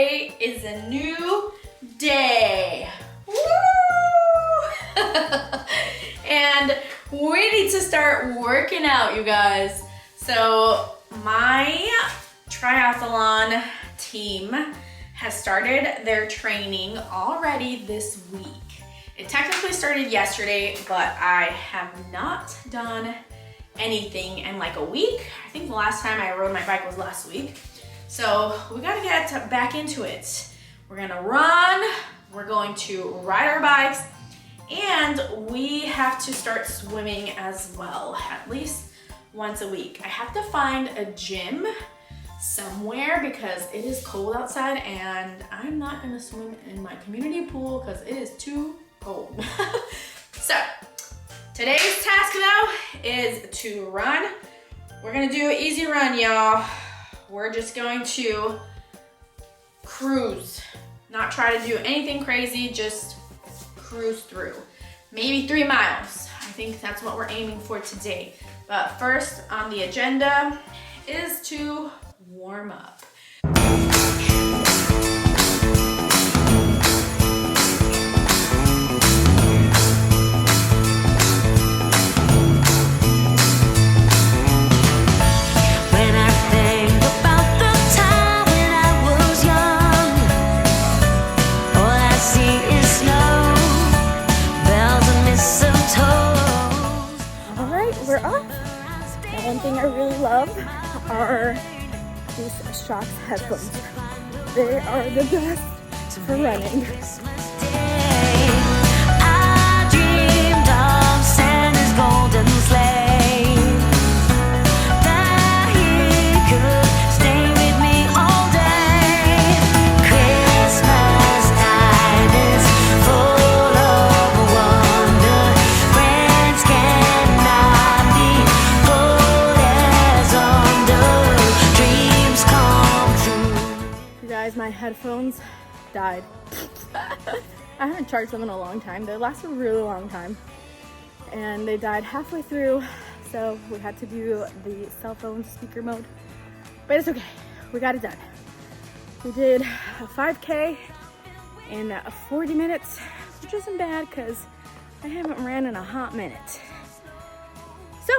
today is a new day. Woo! And we need to start working out, you guys. So my triathlon team has started their training already this week. It technically started yesterday, but I have not done anything in like a week. I think the last time I rode my bike was last week. So we gotta get back into it. We're gonna run, we're going to ride our bikes, and we have to start swimming as well, at least once a week. I have to find a gym somewhere because it is cold outside and I'm not gonna swim in my community pool because it is too cold. So today's task though is to run. We're gonna do an easy run, y'all. We're just going to cruise, not try to do anything crazy, just cruise through. Maybe 3 miles. I think that's what we're aiming for today. But first on the agenda is to warm up. One thing I really love are these Shocks headphones. They are the best for running. I dreamed of Santa's golden sleigh, that he could stay with me all day. Christmas time is full of wonder. Friends cannot be my headphones died. I haven't charged them in a long time. They last a really long time. And they died halfway through, so we had to do the cell phone speaker mode. But it's okay, we got it done. We did a 5K in 40 minutes, which isn't bad because I haven't ran in a hot minute. So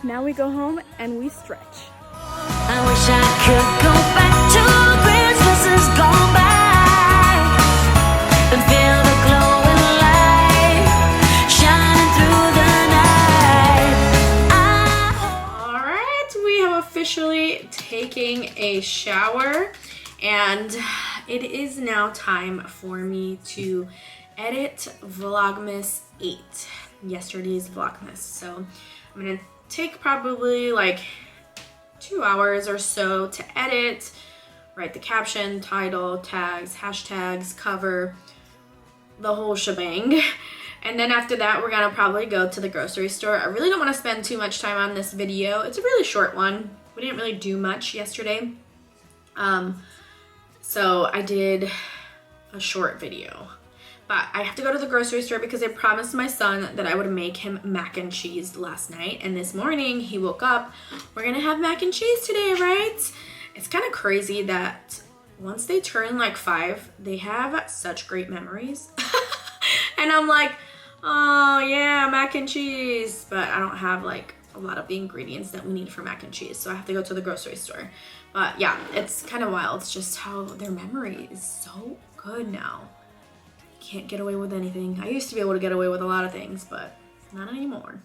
now we go home and we stretch. I wish I could go back to Christmases gone by and feel the glowing light shining through the night. All right, we have officially taken a shower and it is now time for me to edit Vlogmas 8, yesterday's Vlogmas. So I'm gonna take probably like 2 hours or so to edit, write the caption, title, tags, hashtags, cover, the whole shebang. And then after that, we're gonna probably go to the grocery store. I really don't wanna spend too much time on this video. It's a really short one. We didn't really do much yesterday. So I did a short video. But I have to go to the grocery store because I promised my son that I would make him mac and cheese last night. And this morning he woke up, we're gonna have mac and cheese today, right? It's kind of crazy that once they turn like 5, they have such great memories. And I'm like, oh yeah, mac and cheese. But I don't have like a lot of the ingredients that we need for mac and cheese. So I have to go to the grocery store. But yeah, it's kind of wild. It's just how their memory is so good now. Can't get away with anything. I used to be able to get away with a lot of things, but not anymore.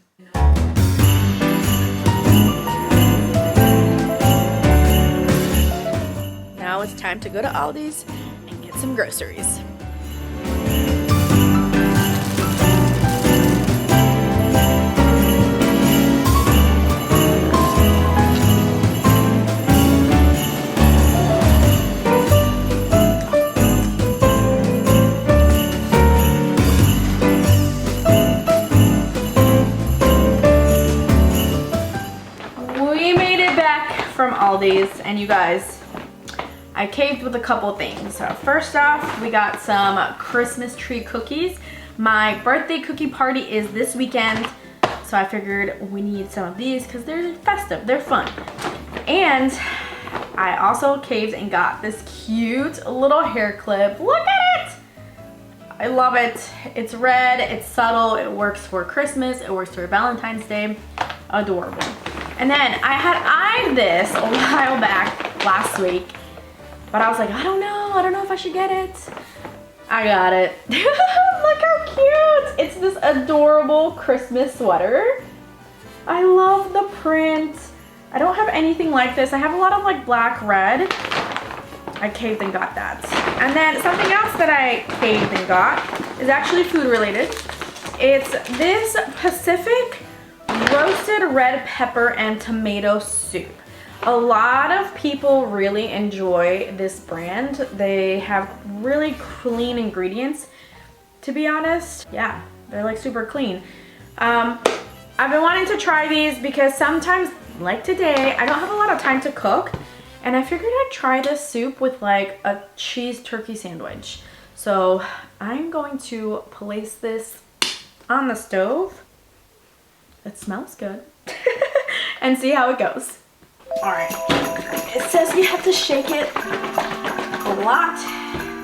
Now it's time to go to Aldi's and get some groceries. From Aldi's, and you guys, I caved with a couple things. So first off, we got some Christmas tree cookies. My birthday cookie party is this weekend, so I figured we need some of these because they're festive, they're fun. And I also caved and got this cute little hair clip. Look at it! I love it. It's red, it's subtle, it works for Christmas, it works for Valentine's Day. Adorable. And then I had eyed this a while back last week, but I was like, I don't know if I should get it. I got it. Look how cute. It's this adorable Christmas sweater. I love the print. I don't have anything like this. I have a lot of like black, red. I caved and got that. And then something else that I caved and got is actually food related. It's this Pacific roasted red pepper and tomato soup. A lot of people really enjoy this brand. They have really clean ingredients, to be honest. Yeah, they're like super clean. I've been wanting to try these because sometimes, like today, I don't have a lot of time to cook, and I figured I'd try this soup with like a cheese turkey sandwich. So I'm going to place this on the stove. It smells good. And see how it goes. All right, it says you have to shake it a lot.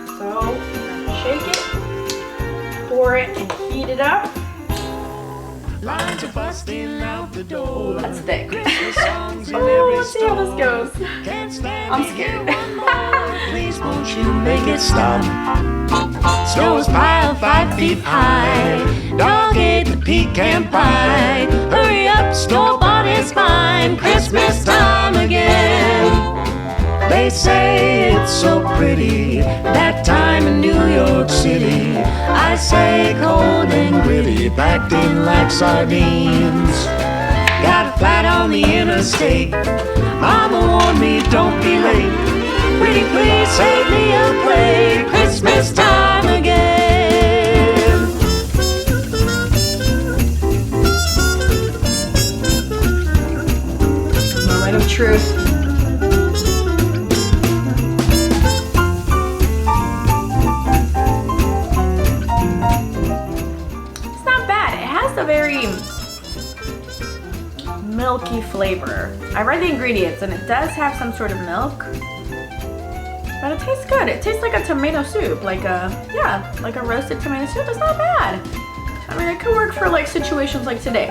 So I'm gonna shake it, pour it, and heat it up. Lines are busting out the door. Oh, that's thick. Oh, let's see how this goes. I'm scared. Please won't you make it stop? Snow is piled 5 feet high. Dog ate the pecan pie. Hurry up, store-bought is fine. Christmas time again. They say it's so pretty, that time in New York City. I say cold and gritty, packed in like sardines. Got a flat on the interstate. Mama warned me, don't be late. Pretty please save me a plate. Christmas time again. Moment of truth. A very milky flavor. I read the ingredients and it does have some sort of milk, but it tastes good. It tastes like a tomato soup, like a roasted tomato soup. It's not bad. I mean, it could work for like situations like today.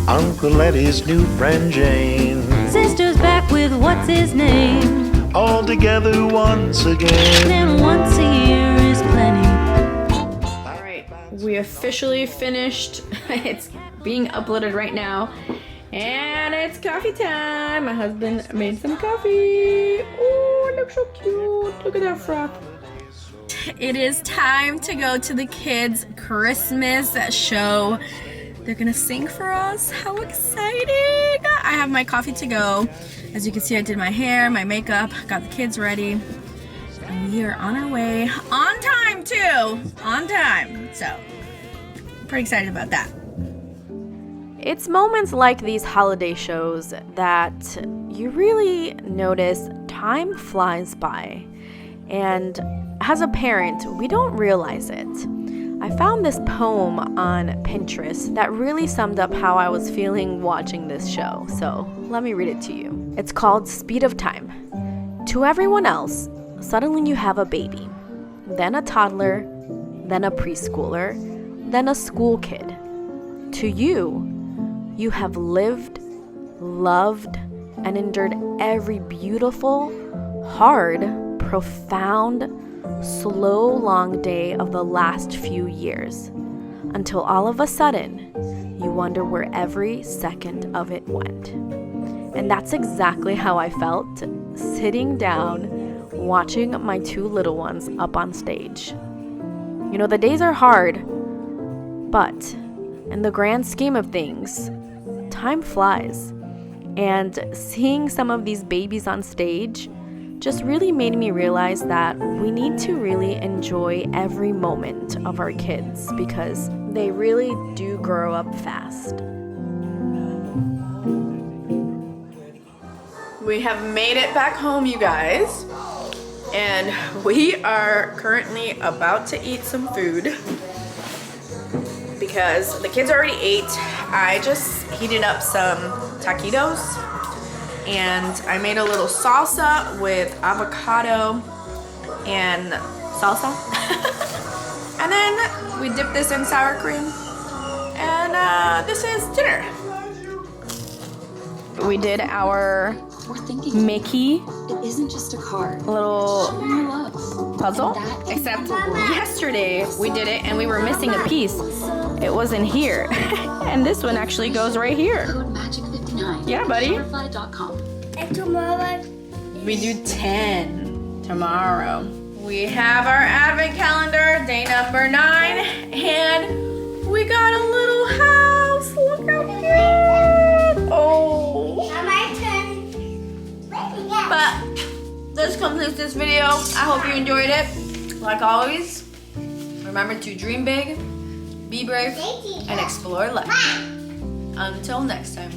Uncle Eddie's new friend Jane. Sister's back with what's his name. All together once again. And once a year is plenty. All right, we officially finished. It's being uploaded right now, and it's coffee time. My husband made some coffee. Oh, it looks so cute. Look at that froth. It is time to go to the kids' Christmas show. They're gonna sing for us. How exciting! I have my coffee to go. As you can see, I did my hair, my makeup, got the kids ready. And we are on our way. On time, too! On time. So, pretty excited about that. It's moments like these holiday shows that you really notice time flies by. And as a parent, we don't realize it. I found this poem on Pinterest that really summed up how I was feeling watching this show, so let me read it to you. It's called Speed of Time. To everyone else, suddenly you have a baby, then a toddler, then a preschooler, then a school kid. To you, you have lived, loved, and endured every beautiful, hard, profound, slow, long day of the last few years, until all of a sudden, you wonder where every second of it went. And that's exactly how I felt sitting down, watching my 2 little ones up on stage. You know, the days are hard, but in the grand scheme of things, time flies. And seeing some of these babies on stage just really made me realize that we need to really enjoy every moment of our kids because they really do grow up fast. We have made it back home, you guys, and we are currently about to eat some food. because the kids already ate. I just heated up some taquitos and I made a little salsa with avocado and salsa. And then we dip this in sour cream. And this is dinner. We did our Mickey It isn't just a card. little Love. puzzle, except yesterday we did it and we were missing a piece. It wasn't here. And this one actually goes right here. Code magic59. Yeah, buddy. Shopify.com. And tomorrow, We do 10 tomorrow. We have our advent calendar, day number 9, and we got a little house. Look how cute. Oh. my turn. But this completes this video. I hope you enjoyed it. Like always, remember to dream big, be brave, and explore life. Until next time.